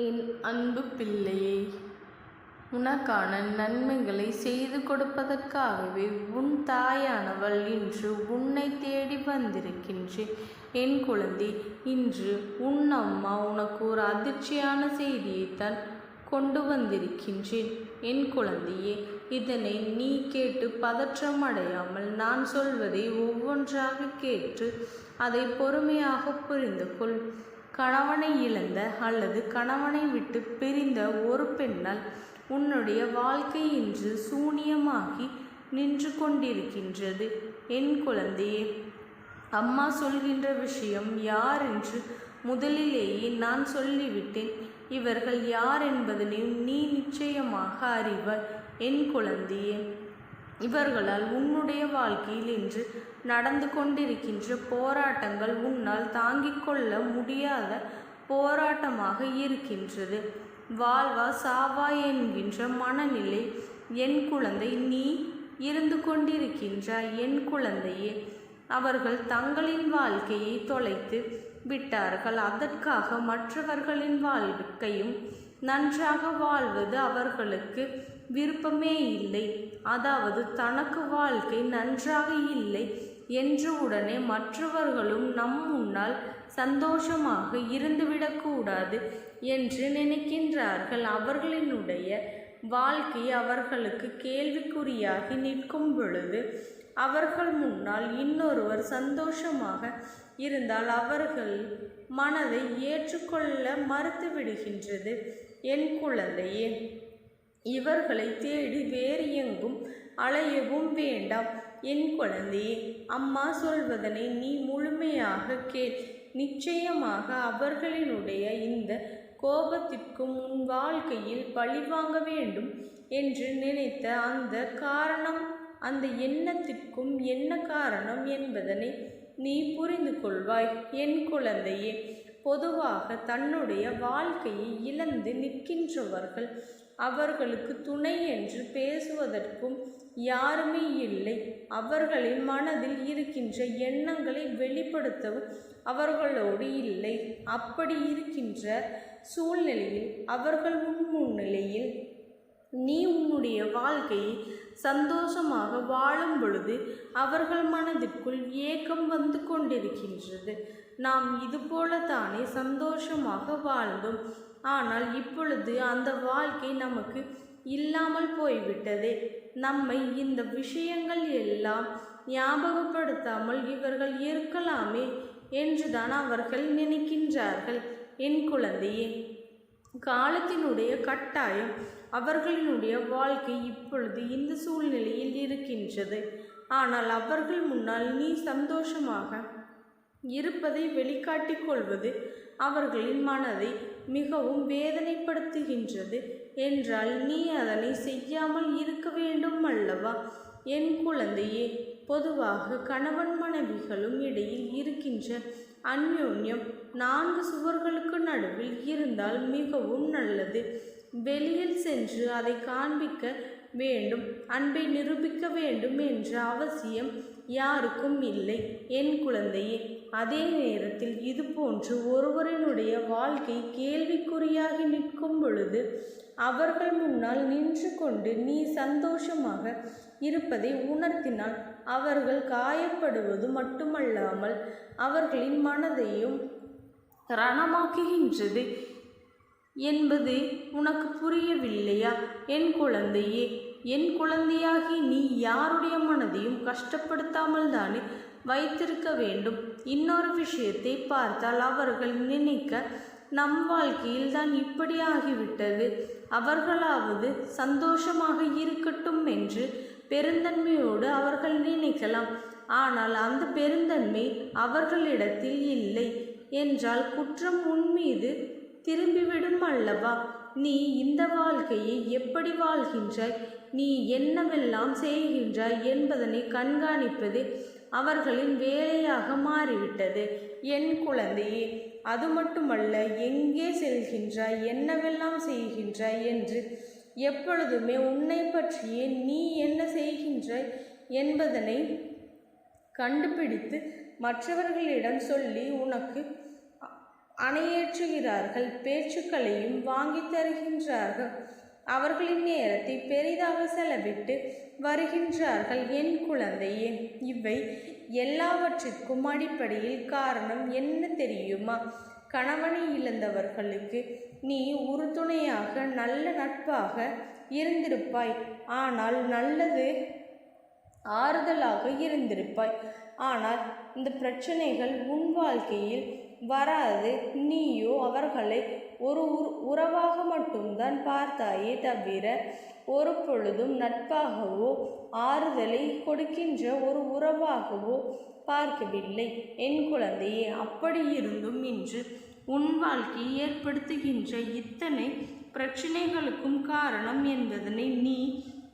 என் அன்பு பிள்ளையே, உனக்கான நன்மைகளை செய்து கொடுப்பதற்காகவே உன் தாயானவள் இன்று உன்னை தேடி வந்திருக்கின்றேன். என் குழந்தை, இன்று உன் அம்மா உனக்கு ஒரு அதிர்ச்சியான செய்தியைத்தான் கொண்டு வந்திருக்கின்றேன். என் குழந்தையே, இதனை நீ கேட்டு பதற்றம் அடையாமல் நான் சொல்வதை ஒவ்வொன்றாக கேட்டு அதை பொறுமையாக புரிந்து கொள். கணவனை இழந்த அல்லது கணவனை விட்டு பிரிந்த ஒரு பெண்ணால் உன்னுடைய வாழ்க்கை இன்று சூனியமாகி நின்று கொண்டிருக்கின்றது. என் குழந்தையே, அம்மா சொல்கின்ற விஷயம் யார் என்று முதலிலேயே நான் சொல்லிவிட்டேன். இவர்கள் யார் என்பதனையும் நீ நிச்சயமாக அறிவாய். என் குழந்தையே, இவர்களால் உன்னுடைய வாழ்க்கையில் இன்று நடந்து கொண்டிருக்கின்ற போராட்டங்கள் உன்னால் தாங்கிக் கொள்ள முடியாத போராட்டமாக இருக்கின்றது. வாழ்வா சாவா என்கின்ற மனநிலை என் குழந்தை நீ இருந்து கொண்டிருக்கின்றாய். என் குழந்தையே, அவர்கள் தங்களின் வாழ்க்கையை தொலைத்து விட்டார்கள். அதற்காக மற்றவர்களின் வாழ்க்கையும் நன்றாக வாழ்வது அவர்களுக்கு விருப்பமே இல்லை. அதாவது தனக்கு வாழ்க்கை நன்றாக இல்லை என்று உடனே மற்றவர்களும் நம் முன்னால் சந்தோஷமாக இருந்துவிடக்கூடாது என்று நினைக்கின்றார்கள். அவர்களினுடைய வாழ்க்கை அவர்களுக்கு கேள்விக்குறியாகி நிற்கும் பொழுது அவர்கள் முன்னால் இன்னொருவர் சந்தோஷமாக இருந்தால் அவர்கள் மனதை ஏற்றுக்கொள்ள மறுத்து விடுகின்றது. என் குழந்தையே, இவர்களை தேடி வேறு எங்கும் அலையவும் வேண்டாம். என் குழந்தையே, அம்மா சொல்வதனை நீ முழுமையாக கேள். நிச்சயமாக அவர்களினுடைய இந்த கோபத்திற்கும் உன் வாழ்க்கையில் பழிவாங்க வேண்டும் என்று நினைத்த அந்த எண்ணத்திற்கும் என்ன காரணம் என்பதனை நீ புரிந்து கொள்வாய். என் குழந்தையே, பொதுவாக தன்னுடைய வாழ்க்கையை இழந்து நிற்கின்றவர்கள் அவர்களுக்கு துணை என்று பேசுவதற்கும் யாருமே இல்லை. அவர்களின் மனதில் இருக்கின்ற எண்ணங்களை வெளிப்படுத்தவும் அவர்களோடு இல்லை. அப்படி இருக்கின்ற சூழ்நிலையில் அவர்கள் முன்னிலையில் நீ உன்னுடைய வாழ்க்கையை சந்தோஷமாக வாழும் பொழுது அவர்கள் மனதிற்குள் ஏக்கம் வந்து கொண்டிருக்கின்றது. நாம் இதுபோலத்தானே சந்தோஷமாக வாழ்ந்தோம், ஆனால் இப்பொழுது அந்த வாழ்க்கை நமக்கு இல்லாமல் போய்விட்டது. நம்மை இந்த விஷயங்கள் எல்லாம் ஞாபகப்படுத்தாமல் இவர்கள் இருக்கலாமே என்றுதான் அவர்கள் நினைக்கின்றார்கள். என் குழந்தையே, காலத்தினுடைய கட்டாயம் அவர்களினுடைய வாழ்க்கை இப்பொழுது இந்த சூழ்நிலையில் இருக்கின்றது. ஆனால் அவர்கள் முன்னால் நீ சந்தோஷமாக இருப்பதை வெளிக்காட்டிக் கொள்வது அவர்களின் மனதை மிகவும் வேதனைப்படுத்துகின்றது என்றால் நீ அதனை செய்யாமல் இருக்க வேண்டும் அல்லவா? என் குழந்தையே, பொதுவாக கணவன் மனைவிகளும் இடையில் இருக்கின்ற அந்யோன்யம் 4 சுவர்களுக்கு நடுவில் இருந்தால் மிகவும் நல்லது. வெளியில் சென்று அதை காண்பிக்க வேண்டும், அன்பை நிரூபிக்க வேண்டும் என்ற அவசியம் யாருக்கும் இல்லை. என் குழந்தையே, அதே நேரத்தில் இது போன்று ஒருவரினுடைய வாழ்க்கை கேள்விக்குறியாகி நிற்கும் பொழுது அவர்கள் முன்னால் நின்று கொண்டு நீ சந்தோஷமாக இருப்பதை உணர்த்தினால் அவர்கள் காயப்படுவது மட்டுமல்லாமல் அவர்களின் மனதையும் ரணமாக்குகின்றது என்பது உனக்கு புரியவில்லையா? என் குழந்தையே, என் குழந்தையாகி நீ யாருடைய மனதையும் கஷ்டப்படுத்தாமல் தானே வைத்திருக்க வேண்டும். இன்னொரு விஷயத்தை பார்த்தால் அவர்கள் நினைக்க நம் வாழ்க்கையில் தான் இப்படி ஆகிவிட்டது, அவர்களாவது சந்தோஷமாக இருக்கட்டும் என்று பெருந்தன்மையோடு அவர்கள் நினைக்கலாம். ஆனால் அந்த பெருந்தன்மை அவர்களிடத்தில் இல்லை என்றால் குற்றம் உன் மீது திரும்பிவிடும் அல்லவா? நீ இந்த வாழ்க்கையை எப்படி வாழ்கின்றாய், நீ என்னவெல்லாம் செய்கின்றாய் என்பதனை கண்காணிப்பது அவர்களின் வேலையாக மாறிவிட்டது. என் குழந்தையே, அது மட்டுமல்ல, எங்கே செல்கின்றாய், என்னவெல்லாம் செய்கின்றாய் என்று எப்பொழுதுமே உன்னை பற்றியே நீ என்ன செய்கின்றாய் என்பதனை கண்டுபிடித்து மற்றவர்களிடம் சொல்லி உனக்கு அணையேற்றுகிறார்கள், பேச்சுக்களையும் வாங்கி தருகின்றார்கள். அவர்களின் நேரத்தை பெரிதாக செலவிட்டு வருகின்றார்கள். என் குழந்தையே, இவை எல்லாவற்றிற்கும் அடிப்படையில் காரணம் என்ன தெரியுமா? கணவனை இழந்தவர்களுக்கு நீ உறுதுணையாக நல்ல நட்பாக இருந்திருப்பாய். ஆனால் நல்லது ஆறுதலாக இருந்திருப்பாய். ஆனால் இந்த பிரச்சனைகள் உன் வாழ்க்கையில் வராது. நீயோ அவர்களை ஒரு உறவாக மட்டும்தான் பார்த்தாயே தவிர ஒரு பொழுதும் நட்பாகவோ ஆறுதலை கொடுக்கின்ற ஒரு உறவாகவோ பார்க்கவில்லை. என் குழந்தையே, அப்படி இருந்தும் இன்று உன் வாழ்க்கை ஏற்படுத்துகின்ற இத்தனை பிரச்சனைகளுக்கும் காரணம் என்பதனை நீ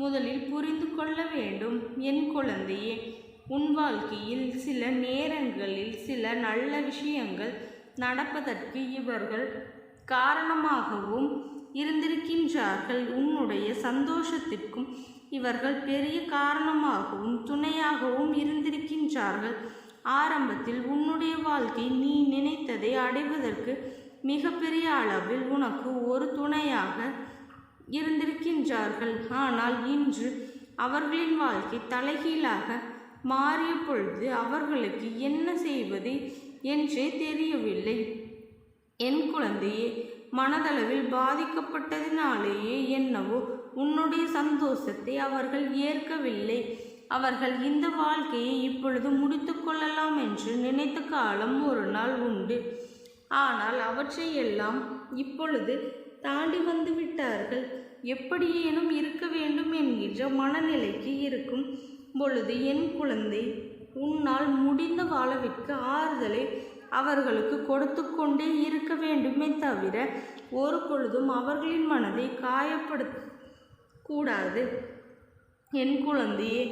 முதலில் புரிந்து கொள்ள வேண்டும். என் குழந்தையே, உன் வாழ்க்கையில் சில நேரங்களில் சில நல்ல விஷயங்கள் நடப்பதற்கு இவர்கள் காரணமாகவும் இருந்திருக்கின்றார்கள். உன்னுடைய சந்தோஷத்திற்கும் இவர்கள் பெரிய காரணமாகவும் துணையாகவும் இருந்திருக்கின்றார்கள். ஆரம்பத்தில் உன்னுடைய வாழ்க்கை நீ நினைத்ததை அடைவதற்கு மிகப்பெரிய அளவில் உனக்கு ஒரு துணையாக இருந்திருக்கின்றார்கள். ஆனால் இன்று அவர்களின் வாழ்க்கை தலைகீழாக மாறிய பொழுது அவர்களுக்கு என்ன செய்வது என்றே தெரியவில்லை. என் குழந்தையே, மனதளவில் பாதிக்கப்பட்டதினாலேயே என்னவோ உன்னுடைய சந்தோஷத்தை அவர்கள் ஏற்கவில்லை. அவர்கள் இந்த வாழ்க்கையை இப்பொழுது முடித்து கொள்ளலாம் என்று நினைத்த காலம் ஒரு நாள் உண்டு. ஆனால் அவற்றையெல்லாம் இப்பொழுது தாண்டி வந்து விட்டார்கள். எப்படியேனும் இருக்க வேண்டும் என்கின்ற மனநிலைக்கு இருக்கும் பொழுது என் குழந்தை, உன்னால் முடிந்த அளவிற்கு ஆறுதலை அவர்களுக்கு கொடுத்து கொண்டே இருக்க வேண்டுமே தவிர ஒரு பொழுதும் அவர்களின் மனதை காயப்படுத்த கூடாது. என் குழந்தையே,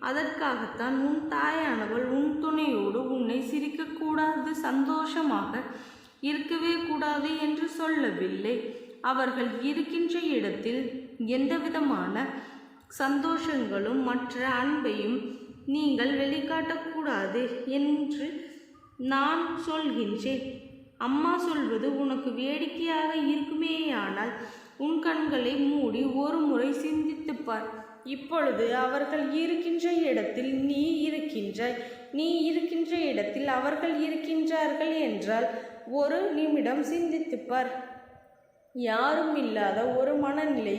அதற்காகத்தான் உன் தாயானவள் உன் துணையோடு உன்னை சிரிக்கக்கூடாது, சந்தோஷமாக இருக்கவே கூடாது என்று சொல்லவில்லை. அவர்கள் இருக்கின்ற இடத்தில் எந்தவிதமான சந்தோஷங்களும் மற்ற அன்பையும் நீங்கள் வெளிக்காட்டக்கூடாது என்று நான் சொல்கின்றேன். அம்மா சொல்வது உனக்கு வேடிக்கையாக இருக்குமேயானால் உன் கண்களை மூடி ஒரு முறை சிந்தித்துப்பார். இப்பொழுது அவர்கள் இருக்கின்ற இடத்தில் நீ இருக்கின்றாய், நீ இருக்கின்ற இடத்தில் அவர்கள் இருக்கின்றார்கள் என்றால் ஒரு நிமிடம் சிந்தித்துப்பார். யாரும் இல்லாத ஒரு மனநிலை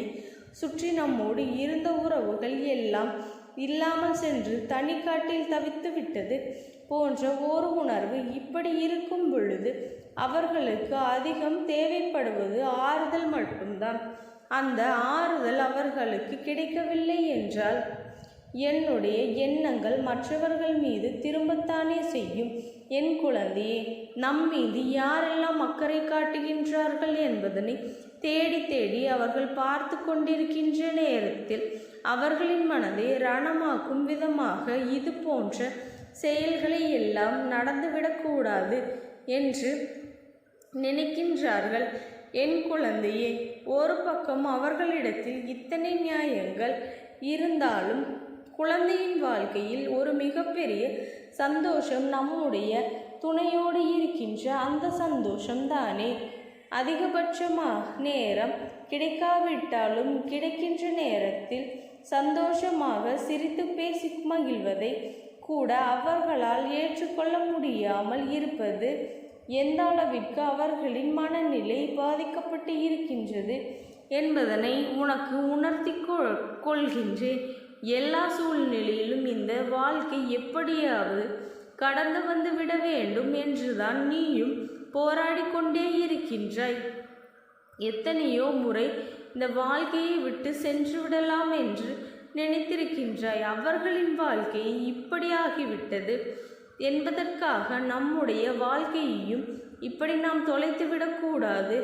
சுற்றி நம்மோடு இருந்த உறவுகள் எல்லாம் இல்லாமல் சென்று தனிக்காட்டில் தவித்து விட்டது போன்ற ஒரு உணர்வு. இப்படி இருக்கும் பொழுது அவர்களுக்கு அதிகம் தேவைப்படுவது ஆறுதல் மட்டும்தான். அந்த ஆறுதல் அவர்களுக்கு கிடைக்கவில்லை என்றால் என்னுடைய எண்ணங்கள் மற்றவர்கள் மீது திரும்பத்தானே செய்யும். என் குழந்தையே, நம் மீது யாரெல்லாம் அக்கறை காட்டுகின்றார்கள் என்பதனை தேடி தேடி அவர்கள் பார்த்து கொண்டிருக்கின்ற நேரத்தில் அவர்களின் மனதை ரணமாக்கும் விதமாக இது போன்ற செயல்களை எல்லாம் நடந்துவிடக்கூடாது என்று நினைக்கின்றார்கள். என் குழந்தையே, ஒரு பக்கம் அவர்களிடத்தில் இத்தனை நியாயங்கள் இருந்தாலும் குழந்தையின் வாழ்க்கையில் ஒரு மிகப்பெரிய சந்தோஷம் நம்முடைய துணையோடு இருக்கின்ற அந்த சந்தோஷம்தானே. அதிகபட்சமாக நேரம் கிடைக்காவிட்டாலும் கிடைக்கின்ற நேரத்தில் சந்தோஷமாக சிரித்து பேசி மகிழ்வதை கூட அவர்களால் ஏற்றுக்கொள்ள முடியாமல் இருப்பது எந்த அளவிற்கு அவர்களின் மனநிலை பாதிக்கப்பட்டு இருக்கின்றது என்பதனை உனக்கு உணர்த்தி கொள்கின்றேன். எல்லா சூழ்நிலையிலும் இந்த வாழ்க்கை எப்படியாவது கடந்து வந்து விட வேண்டும் என்றுதான் நீயும் போராடி கொண்டே இருக்கின்றாய். எத்தனையோ முறை இந்த வாழ்க்கையை விட்டு சென்று விடலாம் என்று நினைத்திருக்கின்றாய். அவர்களின் வாழ்க்கையை இப்படியாகிவிட்டது என்பதற்காக நம்முடைய வாழ்க்கையையும் இப்படி நாம் தொலைத்துவிடக்கூடாது.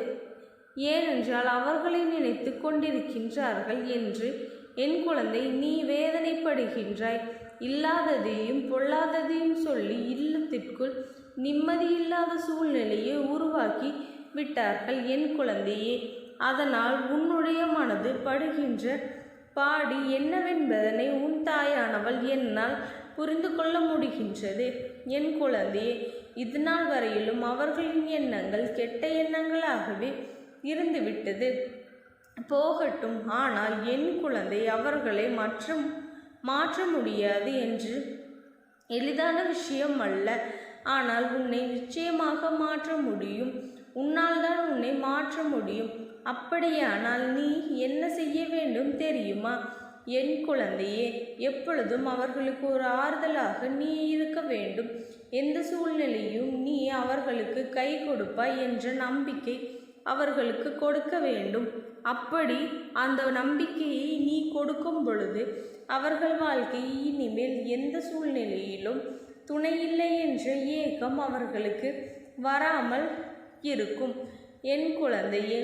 ஏனென்றால் அவர்களை நினைத்து கொண்டிருக்கின்றார்கள் என்று என் குழந்தை நீ வேதனைப்படுகின்றாய். இல்லாததையும் பொல்லாததையும் சொல்லி இல்லத்திற்குள் நிம்மதியில்லாத சூழ்நிலையை உருவாக்கி விட்டார்கள் என் குழந்தையே. அதனால் உன்னுடைய மனது படுகின்ற பாடு என்னவென்பதனை உன் தாயானவள் என்னால் புரிந்து கொள்ள முடிகின்றது. என் குழந்தையே, இதுநாள் வரையிலும் அவர்களின் எண்ணங்கள் கெட்ட எண்ணங்களாகவே இருந்துவிட்டது. போகட்டும். ஆனால் என் குழந்தை, அவர்களை மாற்ற முடியாது என்று எளிதான விஷயம் அல்ல. ஆனால் உன்னை நிச்சயமாக மாற்ற முடியும். உன்னால் தான் உன்னை மாற்ற முடியும். அப்படியானால் நீ என்ன செய்ய வேண்டும் தெரியுமா? என் குழந்தையே, எப்பொழுதும் அவர்களுக்கு ஒரு ஆறுதலாக நீ இருக்க வேண்டும். எந்த சூழ்நிலையும் நீ அவர்களுக்கு கை கொடுப்பாய் என்ற நம்பிக்கை அவர்களுக்கு கொடுக்க வேண்டும். அப்படி அந்த நம்பிக்கையை நீ கொடுக்கும் பொழுது அவர்கள் வாழ்க்கை இனிமேல் எந்த சூழ்நிலையிலும் துணையில்லை என்ற ஏக்கம் அவர்களுக்கு வராமல் இருக்கும். என் குழந்தையே,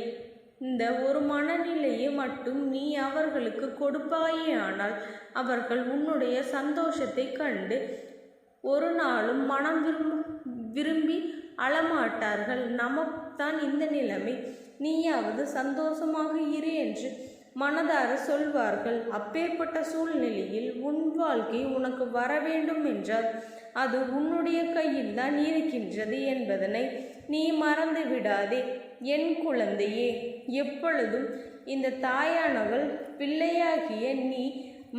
இந்த ஒரு மனநிலையை மட்டும் நீ அவர்களுக்கு கொடுப்பாயானால் அவர்கள் உன்னுடைய சந்தோஷத்தை கண்டு ஒரு நாளும் மனம் விரும்பி அழமாட்டார்கள். நமக்குத்தான் இந்த நிலைமை, நீயாவது சந்தோஷமாக இரு என்று மனதார சொல்வார்கள். அப்பேற்பட்ட சூழ்நிலையில் உன் வாழ்க்கை உனக்கு வர வேண்டும் என்றால் அது உன்னுடைய கையில் தான் இருக்கின்றது என்பதனை நீ மறந்து விடாதே. என் குழந்தையே, எப்பொழுதும் இந்த தாயானவள் பிள்ளையாகிய நீ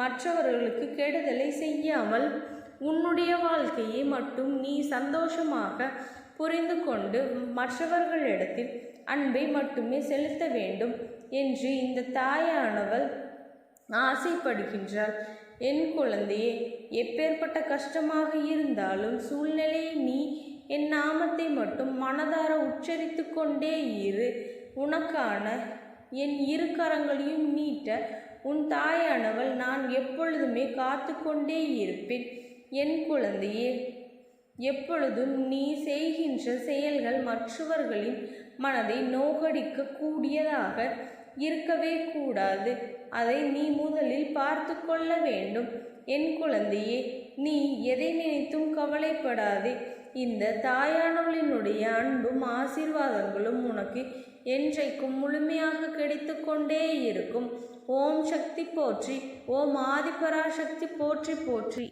மற்றவர்களுக்கு கெடுதலை செய்யாமல் உன்னுடைய வாழ்க்கையை மட்டும் நீ சந்தோஷமாக புரிந்து கொண்டு மற்றவர்களிடத்தில் அன்பை மட்டுமே செலுத்த வேண்டும் என்று இந்த தாயானவள் ஆசைப்படுகின்றாள். என் குழந்தையே, எப்பேற்பட்ட கஷ்டமாக இருந்தாலும் சூழ்நிலையை நீ என் நாமத்தை மட்டும் மனதார உச்சரித்து கொண்டே இரு. உனக்கான என் இரு கரங்களையும் நீட்ட உன் தாயானவள் நான் எப்பொழுதுமே காத்து கொண்டே இருப்பேன். என் குழந்தையே, எப்பொழுதும் நீ செய்கின்ற செயல்கள் மற்றவர்களின் மனதை நோகடிக்க கூடியதாக இருக்கவே கூடாது. அதை நீ முதலில் பார்த்து கொள்ள வேண்டும். என் குழந்தையே, நீ எதை நினைத்தும் கவலைப்படாதே. இந்த தாயானவளினுடைய அன்பும் ஆசீர்வாதங்களும் உனக்கு என்றைக்கும் முழுமையாக கிடைத்து கொண்டே இருக்கும். ஓம் சக்தி போற்றி. ஓம் ஆதிபராசக்தி போற்றி போற்றி.